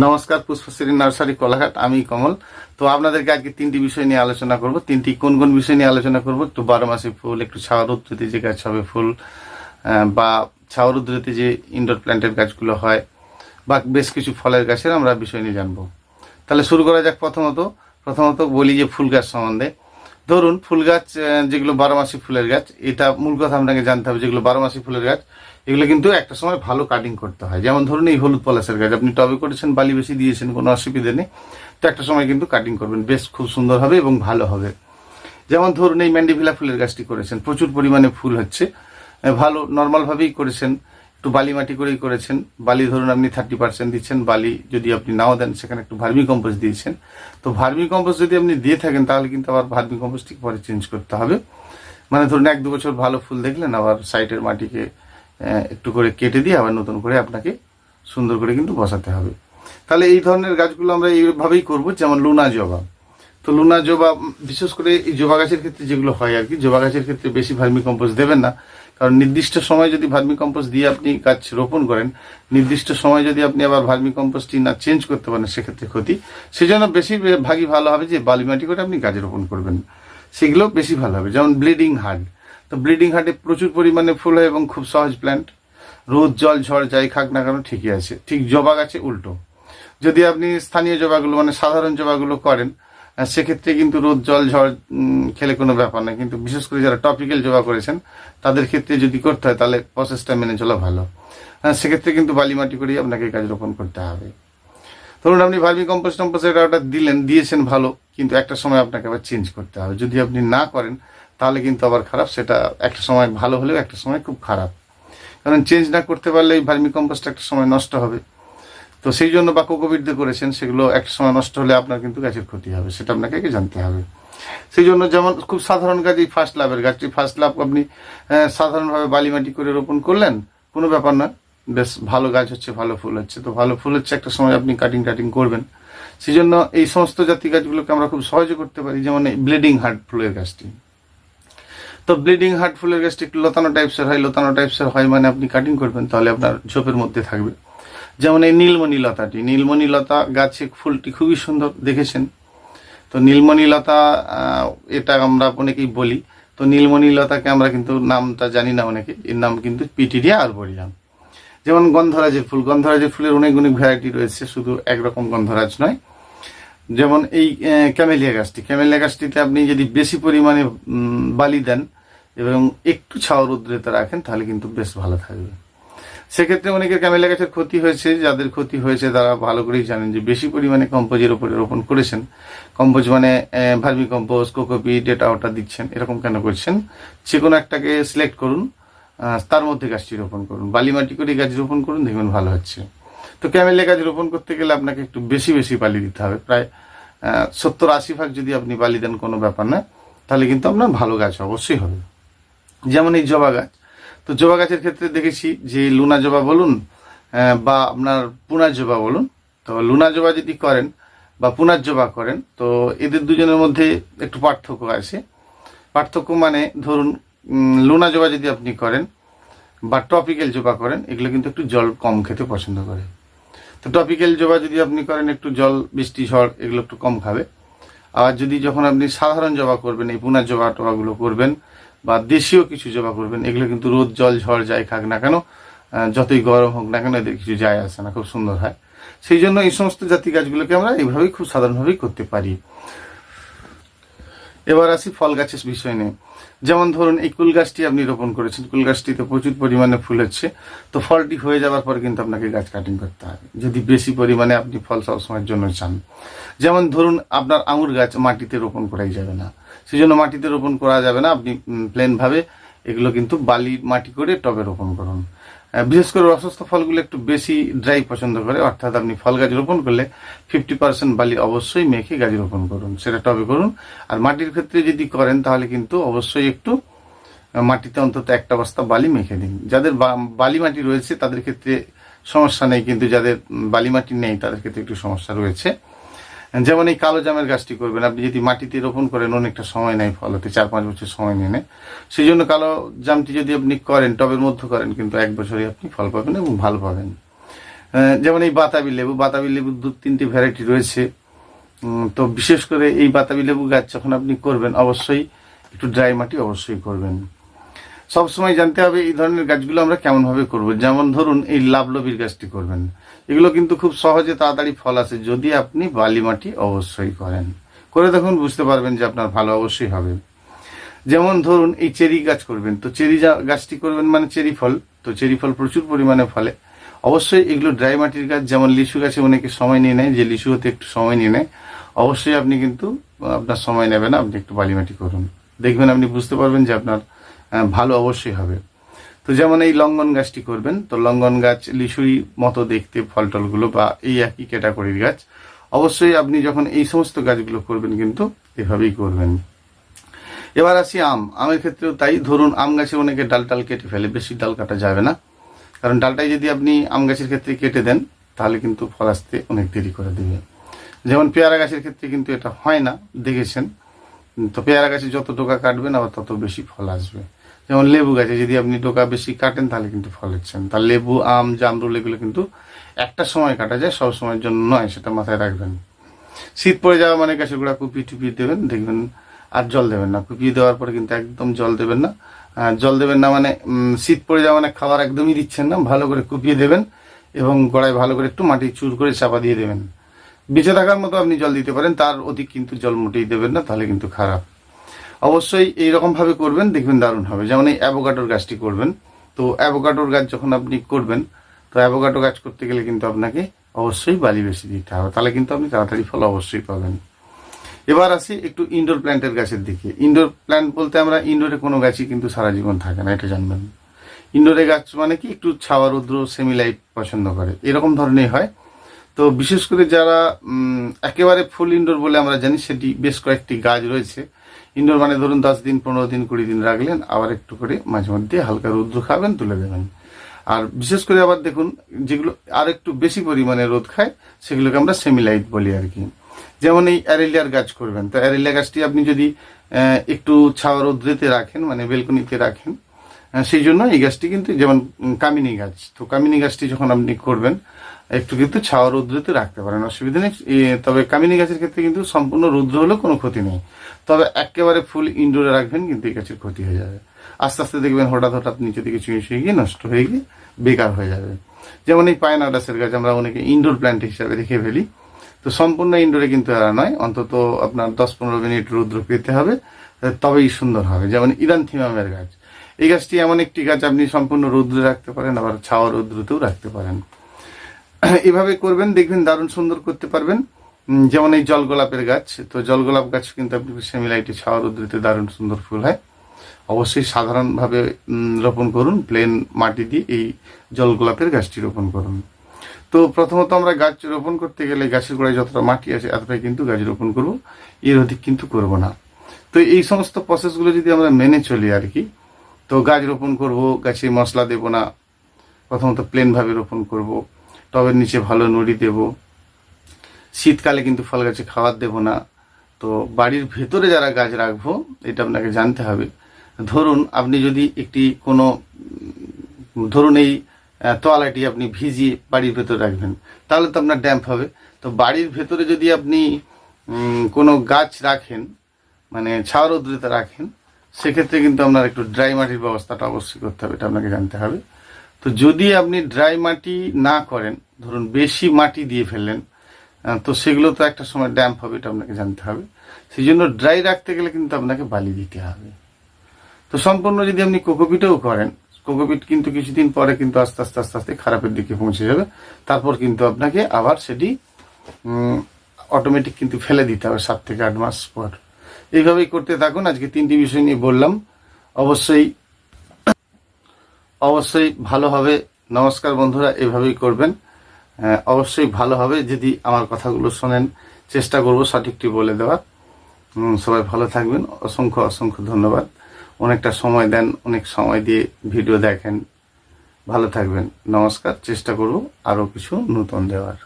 নমস্কার, পুষ্পশ্রী নার্সারি কোলাঘাট। আমি কমল। তো আপনাদেরকে আজকে তিনটি বিষয় নিয়ে আলোচনা করব। তিনটি কোন কোন বিষয় নিয়ে আলোচনা করব? একটু 12 মাসি ফুল, একটু ছাওয়ার উদ্ধৃতি যে গাছ হবে ফুল, বা ছাওয়ার উদ্ধৃতি যে ইনডোর প্ল্যান্টের গাছগুলো হয়, বা বেশ কিছু ফলের গাছের আমরা বিষয় নিয়ে জানবো। তাহলে শুরু করা যাক। প্রথমত বলি যে ফুল গাছ সম্বন্ধে। ধরুন ফুল গাছ যেগুলো 12 মাসি ফুলের গাছ, এটা মূল কথা আপনাকে জানতে হবে। যেগুলো 12 মাসি ফুলের গাছ, এগুলো কিন্তু একটা সময় ভালো কাটিং করতে হয়। যেমন ধরুন এই হলুদ পলাশের গাছ আপনি টবে করেছেন, বালি বেশি দিয়েছেন, কোনো অসুবিধা নেই। তো একটা সময় কিন্তু কাটিং করবেন, বেশ খুব সুন্দর হবে এবং ভালো হবে। যেমন ধরুন এই ম্যান্ডিভিলা ফুলের গাছটি করেছেন, প্রচুর পরিমাণে ফুল হচ্ছে, ভালো নর্মালভাবেই করেছেন, একটু বালি মাটি করেই করেছেন। বালি ধরুন আপনি 30% দিচ্ছেন, বালি যদি আপনি নাও দেন সেখানে একটু ভার্মি কম্পোস্ট দিয়েছেন। তো ভার্মি কম্পোস্ট যদি আপনি দিয়ে থাকেন তাহলে কিন্তু আবার ভার্মি কম্পোস্টটি পরে চেঞ্জ করতে হবে। মানে ধরুন 1-2 বছর ভালো ফুল দেখলেন, আবার সাইডের মাটিকে একটু করে কেটে দিয়ে আবার নতুন করে আপনাকে সুন্দর করে কিন্তু বসাতে হবে। তাহলে এই ধরনের গাছগুলো আমরা এইভাবেই করব। যেমন লুনা জবা, তো লুনা জবা বিশেষ করে এই জবা গাছের ক্ষেত্রে যেগুলো হয় আর কি, জবা গাছের ক্ষেত্রে বেশি ভার্মি কম্পোস্ট দেবেন না। কারণ নির্দিষ্ট সময় যদি ভার্মি কম্পোস্ট দিয়ে আপনি গাছ রোপণ করেন, নির্দিষ্ট সময় যদি আপনি আবার ভার্মি কম্পোস্টটি না চেঞ্জ করতে পারেন সেক্ষেত্রে ক্ষতি। সেজন্য বেশিরভাগই ভালো হবে যে বালি মাটি করে আপনি গাছ রোপণ করবেন, সেগুলো বেশি ভালো হবে। যেমন ব্লিডিং হার্ট, তো ব্লিডিং হার্টে প্রচুর পরিমাণে ফুল হয় এবং খুব সহজ প্ল্যান্ট, রোদ জল ঝড় যাই খাক না কেন ঠিকই আছে। ঠিক জবা গাছে উল্টো, যদি আপনি স্থানীয় জবাগুলো মানে সাধারণ জবাগুলো করেন, সেক্ষেত্রে কিন্তু রোদ জল ঝড় খেলে কোনো ব্যাপার না। কিন্তু বিশেষ করে যারা টপিক্যাল জবা করেছেন তাদের ক্ষেত্রে যদি করতে হয় তাহলে প্রসেসটা মেনে চলা ভালো। সেক্ষেত্রে কিন্তু বালি মাটি করেই আপনাকে গাছ রোপণ করতে হবে। ধরুন আপনি ভার্মি কম্পোস্ট ওটা দিয়েছেন ভালো, কিন্তু একটা সময় আপনাকে আবার চেঞ্জ করতে হবে। যদি আপনি না করেন তাহলে কিন্তু আবার খারাপ। সেটা একটা সময় ভালো হলেও একটা সময় খুব খারাপ, কারণ চেঞ্জ না করতে পারলে এই ভার্মি কম্পোস্ট একটা সময় নষ্ট হবে। তো সেই জন্য বা কোকোপিট দিয়ে করেছেন, সেগুলো একটা সময় নষ্ট হলে আপনার কিন্তু গাছের ক্ষতি হবে, সেটা আপনাকে জানতে হবে। সেই জন্য যেমন খুব সাধারণ গাছ এই ফার্স্ট লাভের গাছটি, ফার্স্ট লাভ আপনি সাধারণভাবে বালি মাটি করে রোপণ করলেন, কোনো ব্যাপার না, বেশ ভালো গাছ হচ্ছে, ভালো ফুল হচ্ছে। তো ভালো ফুল হচ্ছে, একটা সময় আপনি কাটিং করবেন। সেই জন্য এই সমস্ত জাতি গাছগুলোকে আমরা খুব সহজে করতে পারি। যেমন এই ব্লিডিং হার্ট ফুলের গাছটি, তো ব্লিডিং হার্ট ফুলের গাছটি একটু লতানো টাইপসের হয় মানে আপনি কাটিং করবেন তাহলে আপনার ঝোপের মধ্যে থাকবে। যেমন এই নীলমণি লতা গাছে ফুলটি খুবই সুন্দর, দেখেছেন তো। নীলমণি লতা এটা আমরা অনেকেই বলি। তো নীলমণি লতাকে আমরা কিন্তু নামটা জানি না অনেকে, এর নাম কিন্তু পিটিডিয়া আরবরিয়াম। যেমন গন্ধরাজের ফুলের অনেক ভ্যারাইটি রয়েছে, শুধু একরকম গন্ধরাজ নয়। যেমন এই ক্যামেলিয়া গাছটিতে আপনি যদি বেশি পরিমাণে বালি দেন এবং একটু ছাওয়ার উদ্রেতে রাখেন তাহলে কিন্তু বেশ ভালো থাকবে। সেক্ষেত্রে অনেকের ক্যামেলিয়া গাছের ক্ষতি হয়েছে, যাদের ক্ষতি হয়েছে তারা ভালো করেই জানেন যে বেশি পরিমাণে কম্পোজের উপরে রোপণ করেছেন। কম্পোজ মানে ভার্মি কম্পোজ, কোকোপিট, এটা ওটা দিচ্ছেন, এরকম কেন করছেন? যে কোনো একটাকে সিলেক্ট করুন, তার মধ্যে গাছটি রোপণ করুন, বালি মাটি করে গাছ রোপণ করুন, দেখবেন ভালো হচ্ছে। তো ক্যামেলিয়া গাছ রোপণ করতে গেলে আপনাকে একটু বেশি বালি দিতে হবে, প্রায় 70-80 ভাগ যদি আপনি বালি দেন কোনো ব্যাপার না, তাহলে কিন্তু আপনার ভালো গাছ অবশ্যই হবে। যেমন এই জবা গাছ, তো জবা গাছের ক্ষেত্রে দেখেছি যে লুনা জবা বলুন বা আপনার পুনার জবা বলুন, তো লুনা জবা যদি করেন বা পুনার জবা করেন, তো এদের দুজনের মধ্যে একটু পার্থক্য আছে। পার্থক্য মানে ধরুন লুনা জবা যদি আপনি করেন বা টপিক্যাল জবা করেন, এগুলো কিন্তু একটু জল কম খেতে পছন্দ করে। তো টপিক্যাল জবা যদি আপনি করেন, একটু জল বৃষ্টি ঝড় এগুলো একটু কম খাবে। আর যদি যখন আপনি সাধারণ জবা করবেন, এই পুনার জবাগুলো করবেন বা দেশীয় কিছু জবা করবেন, এগুলো কিন্তু রোদ জল ঝড় যাই খাক না কেন, যতই গরম হোক না কেন, এদের কিছু যায় আসে না, খুব সুন্দর হয়। সেই জন্য এই সমস্ত জাতি গাছগুলোকে আমরা এইভাবেই খুব সাধারণভাবেই করতে পারি। এবার আসি ফল গাছের বিষয় নিয়ে। যেমন ধরুন এই কুল গাছটি আপনি রোপণ করেছেন, কুল গাছটিতে প্রচুর পরিমাণে ফুল হচ্ছে। তো ফলটি হয়ে যাওয়ার পর কিন্তু আপনাকে গাছ কাটিং করতে হবে, যদি বেশি পরিমাণে আপনি ফল সবসময়ের জন্য চান। যেমন ধরুন আপনার আঙুর গাছ মাটিতে রোপণ করাই যাবে না, সেই জন্য মাটিতে রোপণ করা যাবে না। আপনি প্লেনভাবে এগুলো কিন্তু বালি মাটি করে টবে রোপণ করুন। বিশেষ করে অসুস্থ ফলগুলো একটু বেশি ড্রাই পছন্দ করে, অর্থাৎ আপনি ফল গাছ রোপণ করলে 50% বালি অবশ্যই মেখে গাছ রোপণ করুন, সেটা টবে করুন। আর মাটির ক্ষেত্রে যদি করেন তাহলে কিন্তু অবশ্যই একটু মাটিতে অন্তত একটা বস্তা বালি মেখে দিন। যাদের বালি মাটি রয়েছে তাদের ক্ষেত্রে সমস্যা নেই, কিন্তু যাদের বালি মাটি নেই তাদের ক্ষেত্রে একটু সমস্যা রয়েছে। যেমন এই কালো জামের গাছটি করবেন, আপনি যদি মাটিতে রোপণ করেন অনেকটা সময় নেয় ফল হতে, 4-5 বছর সময় নিয়ে নেয়। সেই জন্য কালো জামটি যদি আপনি করেন টবের মধ্যে করেন, কিন্তু 1 বছরে আপনি ফল পাবেন এবং ভালো পাবেন। যেমন এই বাতাবি লেবু 2-3টি ভ্যারাইটি রয়েছে। তো বিশেষ করে এই বাতাবি লেবু গাছ যখন আপনি করবেন অবশ্যই একটু ড্রাই মাটি অবশ্যই করবেন। সবসময় জানতে হবে এই ধরনের গাছগুলো আমরা কেমনভাবে করব। যেমন ধরুন এই লাভলবির গাছটি করবেন, এগুলো কিন্তু খুব সহজে তাড়াতাড়ি ফল আসে যদি আপনি বালি মাটি অবশ্যই করেন। করে দেখুন, বুঝতে পারবেন যে আপনার ভালো অবশ্যই হবে। যেমন ধরুন এই চেরি গাছ করবেন, তো চেরি গাছটি করবেন মানে চেরি ফল, তো চেরি ফল প্রচুর পরিমাণে ফলে। অবশ্যই এগুলো ড্রাই মাটির গাছ। যেমন লিচু গাছে অনেকে সময় নিয়ে নেয়, যে লিচু হতে একটু সময় নিয়ে নেয়, অবশ্যই আপনি কিন্তু আপনার সময় নেবে না, আপনি একটু বালি মাটি করুন, দেখবেন আপনি বুঝতে পারবেন যে আপনার ভালো অবশ্যই হবে। তো যেমন এই লঙ্গন গাছটি করবেন, তো লঙ্গন গাছ লিচুই মতো দেখতে ফল টলগুলো, বা এই একই ক্যাটাগরির গাছ। অবশ্যই আপনি যখন এই সমস্ত গাছগুলো করবেন কিন্তু এভাবেই করবেন। এবার আসি আমের ক্ষেত্রেও তাই। ধরুন আম গাছে অনেকে ডাল কেটে ফেলে, বেশি ডাল কাটা যাবে না, কারণ ডালটাই যদি আপনি আম গাছের ক্ষেত্রে কেটে দেন তাহলে কিন্তু ফল আসতে অনেক দেরি করে দেবে। যেমন পেয়ারা গাছের ক্ষেত্রে কিন্তু এটা হয় না, দেখেছেন। তো পেয়ারা গাছে যত ডোকা কাটবেন আবার তত বেশি ফল আসবে। যেমন লেবু গাছে যদি আপনি ডোকা বেশি কাটেন তাহলে কিন্তু ফল হচ্ছেন। তার লেবু, আম, জামরুল এগুলো কিন্তু একটা সময় কাটা যায়, সব সময়ের জন্য নয়, সেটা মাথায় রাখবেন। শীত পড়ে যাওয়া মানে গাছের গোড়া কুপিয়ে টুপিয়ে দেবেন, দেখবেন আর জল দেবেন না। কুপিয়ে দেওয়ার পরে কিন্তু একদম জল দেবেন না। জল দেবেন না মানে শীত পড়ে যাওয়া মানে খাবার একদমই দিচ্ছেন না, ভালো করে কুপিয়ে দেবেন এবং গোড়ায় ভালো করে একটু মাটি চুর করে চাপা দিয়ে দেবেন। বেঁচে থাকার মতো আপনি জল দিতে পারেন, তার অধিক কিন্তু জল মোটেই দেবেন না, তাহলে কিন্তু খারাপ। অবশ্যই এইরকম ভাবে করবেন, দেখবেন দারুণ হবে। যেমন এই অ্যাভোকাডোর গাছটি করবেন, তো অ্যাভোকাডোর গাছ যখন আপনি করবেন, তো অ্যাভোকাডো গাছ করতে গেলে কিন্তু আপনাকে অবশ্যই বালি বেশি দিতে হবে, তাহলে কিন্তু আপনি তাড়াতাড়ি ফল অবশ্যই পাবেন। এবার আসি একটু ইনডোর প্ল্যান্টের গাছের দিকে। ইনডোর প্ল্যান্ট বলতে আমরা ইনডোরে কোনো গাছই কিন্তু সারা জীবন থাকে না, এটা জানবেন। ইনডোরে গাছ মানে কি একটু ছাওয়া রৌদ্র সেমি লাইট পছন্দ করে, এরকম ধরনের হয়। তো বিশেষ করে যারা একেবারে ফুল ইনডোর বলে আমরা জানি, সেটি বেশ কয়েকটি গাছ রয়েছে। ইনডোর মানে ধরুন 10 দিন, 15 দিন, 20 দিন রাখলেন, আবার একটু করে মাঝে মধ্যে হালকা রৌদ্র খাবেন, তুলে দেবেন। আর বিশেষ করে আবার দেখুন যেগুলো আর একটু বেশি পরিমাণে রোদ খায় সেগুলোকে আমরা সেমিলাইট বলি আর কি। যেমন এই অ্যারেলিয়ার গাছ করবেন, তো অ্যারেলিয়া গাছটি আপনি যদি একটু ছাওয়া রৌদ্রেতে রাখেন, মানে বেলকনিতে রাখেন, সেই জন্য এই গাছটি কিন্তু, যেমন কামিনী গাছ, তো কামিনী গাছটি যখন আপনি করবেন একটু কিন্তু ছাওয়া রৌদ্রতে রাখতে পারেন, অসুবিধা নেই। তবে কামিনী গাছের ক্ষেত্রে কিন্তু সম্পূর্ণ রৌদ্র হলেও কোনো ক্ষতি নেই, তবে একেবারে ফুল ইনডোরে রাখবেন কিন্তু এই গাছের ক্ষতি হয়ে যাবে। আস্তে আস্তে দেখবেন হঠাৎ নিচে দিকে চুঁয়ে গিয়ে নষ্ট হয়ে গিয়ে বেকার হয়ে যাবে। যেমন এই পায়নাডাসের গাছ আমরা অনেকে ইনডোর প্ল্যান্ট হিসাবে রেখে ফেলি, তো সম্পূর্ণ ইনডোরে কিন্তু এরা নয়, অন্তত আপনার 10-15 মিনিট রৌদ্র পেতে হবে, তবেই সুন্দর হবে। যেমন ইরানথিমামের গাছ, এই গাছটি এমন একটি গাছ আপনি সম্পূর্ণ রৌদ্রে রাখতে পারেন, আবার ছাওয়া রৌদ্রতেও রাখতে পারেন। এভাবে করবেন, দেখবেন দারুণ সুন্দর করতে পারবেন। যেমন এই জলগোলাপের গাছ, তো জলগোলাপ গাছ কিন্তু আপনি সেমিলাইটে ছাওয়া রৌদ্রতে দারুণ সুন্দর ফুল হয়। অবশ্যই সাধারণভাবে রোপণ করুন, প্লেন মাটি দিয়ে এই জলগোলাপের গাছটি রোপণ করুন। তো প্রথমত আমরা গাছ রোপণ করতে গেলে গাছের গোড়ায় যতটা মাটি আছে এতটাই কিন্তু গাছ রোপণ করব, এর অধিক কিন্তু করব না। তো এই সমস্ত প্রসেসগুলো যদি আমরা মেনে চলি আর কি, তো গাছ রোপণ করব, গাছে মশলা দেব না, প্রথমত প্লেনভাবে রোপণ করব, টবের নিচে ভালো নুড়ি দেব, শীতকালে কিন্তু ফল গাছে খাবার দেব না। তো বাড়ির ভেতরে যারা গাছ রাখবো এটা আপনাকে জানতে হবে। ধরুন আপনি যদি ধরুন এই তোয়ালাটি আপনি ভিজিয়ে বাড়ির ভেতরে রাখবেন, তাহলে তো আপনার ড্যাম্প হবে। তো বাড়ির ভেতরে যদি আপনি কোনো গাছ রাখেন, মানে ছাওয়া রৌদ্রতে রাখেন, সেক্ষেত্রে কিন্তু আপনার একটু ড্রাই মাটির ব্যবস্থাটা অবশ্যই করতে হবে, এটা আপনাকে জানতে হবে। তো যদি আপনি ড্রাই মাটি না করেন, ধরুন বেশি মাটি দিয়ে ফেললেন, তো সেগুলো তো একটা সময় ড্যাম্প হবে, এটা আপনাকে জানতে হবে। সেই জন্য ড্রাই রাখতে গেলে কিন্তু আপনাকে বালি দিতে হবে। তো সম্পূর্ণ যদি আপনি কোকোপিটও করেন, কোকোপিট কিন্তু কিছুদিন পরে কিন্তু আস্তে আস্তে খারাপের দিকে পৌঁছে যাবে, তারপর কিন্তু আপনাকে আবার সেটি অটোমেটিক কিন্তু ফেলে দিতে হবে 7 থেকে 8 মাস পর। এইভাবেই করতে থাকুন। আজকে 3টি বিষয় নিয়ে বললাম, অবশ্যই ভালো হবে। নমস্কার বন্ধুরা, এভাবেই করবেন, অবশ্যই ভালো হবে যদি আমার কথাগুলো শোনেন। চেষ্টা করব সঠিকটি বলে দেওয়ার। সবাই ভালো থাকবেন, অসংখ্য ধন্যবাদ। অনেকটা সময় দেন, অনেক সময় দিয়ে ভিডিও দেখেন, ভালো থাকবেন। নমস্কার, চেষ্টা করব আরও কিছু নতুন দেওয়ার।